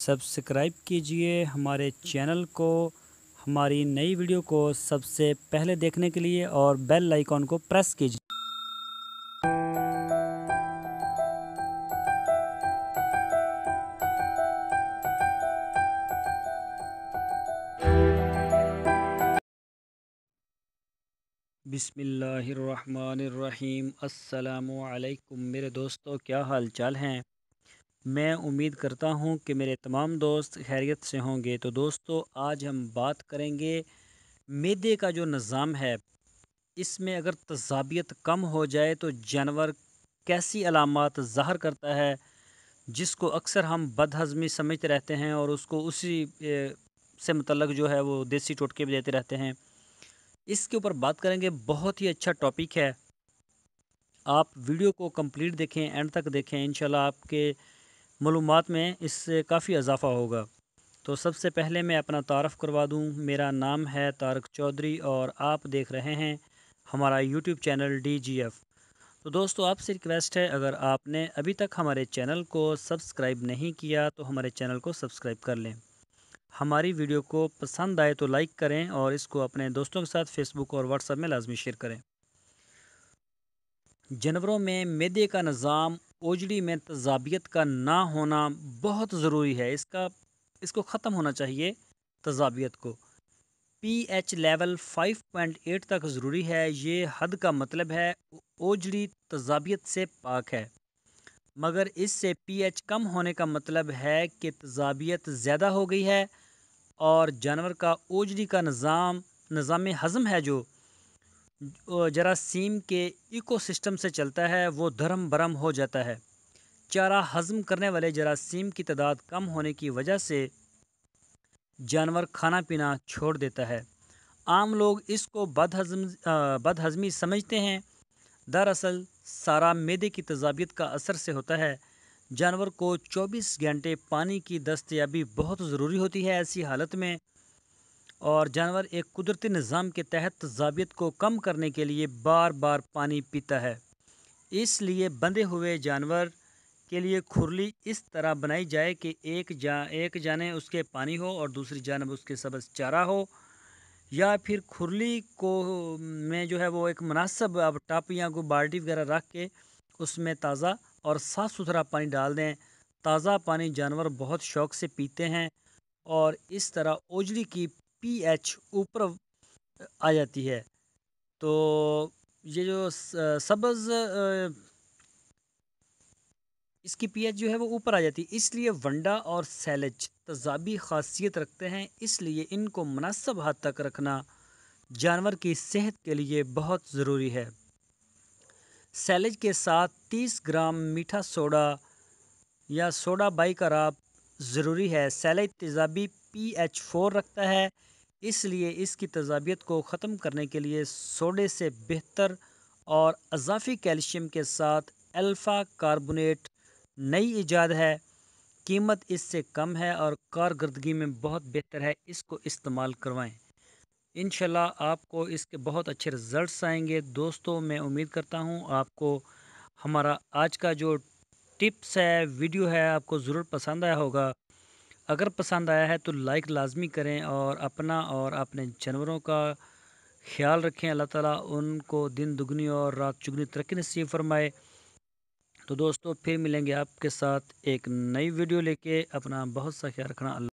Subscribe कीजिए हमारे channel को हमारी नई वीडियो को सबसे पहले देखने के लिए और बेल आइकॉन को प्रेस कीजिए। बिस्मिल्लाहिर्रहमानिर्रहीम। अस्सलामु अलैकुम मेरे दोस्तों, क्या हाल चाल हैं। मैं उम्मीद करता हूं कि मेरे तमाम दोस्त खैरियत से होंगे। तो दोस्तों, आज हम बात करेंगे मैदे का जो निज़ाम है, इसमें अगर तज़ाबियत कम हो जाए तो जानवर कैसी अलामात ज़ाहिर करता है, जिसको अक्सर हम बदहज़मी समझते रहते हैं और उसको उसी से मुतल्लक़ जो है वो देसी टोटके भी देते रहते हैं। इसके ऊपर बात करेंगे। बहुत ही अच्छा टॉपिक है। आप वीडियो को कंप्लीट देखें, एंड तक देखें। इंशाल्लाह आपके मालूमात में इससे काफ़ी इजाफ़ा होगा। तो सबसे पहले मैं अपना तारफ़ करवा दूं। मेरा नाम है तारक चौधरी और आप देख रहे हैं हमारा यूट्यूब चैनल DGF। तो दोस्तों, आपसे रिक्वेस्ट है, अगर आपने अभी तक हमारे चैनल को सब्सक्राइब नहीं किया तो हमारे चैनल को सब्सक्राइब कर लें। हमारी वीडियो को पसंद आए तो लाइक करें और इसको अपने दोस्तों के साथ फेसबुक और व्हाट्सएप में लाजमी शेयर करें। जानवरों में मैदे का निज़ाम, ओजड़ी में तज़ाबियत का ना होना बहुत ज़रूरी है। इसको ख़त्म होना चाहिए। तज़ाबियत को pH लेवल 5.8 तक ज़रूरी है। ये हद का मतलब है ओजड़ी तज़ाबियत से पाक है, मगर इससे pH कम होने का मतलब है कि तज़ाबियत ज़्यादा हो गई है और जानवर का ओजड़ी का निज़ाम हज़म है, जो जरासीम के इकोसिस्टम से चलता है, वो धर्म भरम हो जाता है। चारा हज़म करने वाले जरासीम की तादाद कम होने की वजह से जानवर खाना पीना छोड़ देता है। आम लोग इसको बदहज़मी समझते हैं। दरअसल सारा मैदे की तज़ाबियत का असर से होता है। जानवर को 24 घंटे पानी की दस्तयाबी बहुत ज़रूरी होती है ऐसी हालत में, और जानवर एक कुदरती निज़ाम के तहत तज़ाबियत को कम करने के लिए बार बार पानी पीता है। इसलिए बंधे हुए जानवर के लिए खुरली इस तरह बनाई जाए कि एक जाने उसके पानी हो और दूसरी जानब उसके सब्ज़ चारा हो, या फिर खुरली को में जो है वो एक मुनासिब अब टब या कोई बाल्टी वगैरह रख के उसमें ताज़ा और साफ़ सुथरा पानी डाल दें। ताज़ा पानी जानवर बहुत शौक़ से पीते हैं और इस तरह ओजड़ी की pH ऊपर आ जाती है। तो ये जो सब्ज़ इसकी pH जो है वो ऊपर आ जाती है। इसलिए वंडा और सैलेज तज़ाबी ख़ासियत रखते हैं, इसलिए इनको मुनासिब हद तक रखना जानवर की सेहत के लिए बहुत ज़रूरी है। सैलेज के साथ 30 ग्राम मीठा सोडा या सोडा बाइकार्ब ज़रूरी है। सैलेज तेज़ाबी pH 4 रखता है, इसलिए इसकी तज़ाबियत को ख़त्म करने के लिए सोडे से बेहतर और अज़ाफ़ी कैल्शियम के साथ अल्फ़ा कार्बोनेट नई इजाद है। कीमत इससे कम है और कारकर्दगी में बहुत बेहतर है। इसको इस्तेमाल करवाएं। इंशाल्लाह आपको इसके बहुत अच्छे रिज़ल्ट्स आएंगे। दोस्तों, मैं उम्मीद करता हूँ आपको हमारा आज का जो टिप्स है, वीडियो है, आपको ज़रूर पसंद आया होगा। अगर पसंद आया है तो लाइक लाजमी करें और अपना और अपने जानवरों का ख्याल रखें। अल्लाह ताला उनको दिन दुगनी और रात चुगनी तरक्की नसीब फरमाए। तो दोस्तों, फिर मिलेंगे आपके साथ एक नई वीडियो लेके। अपना बहुत सा ख्याल रखना।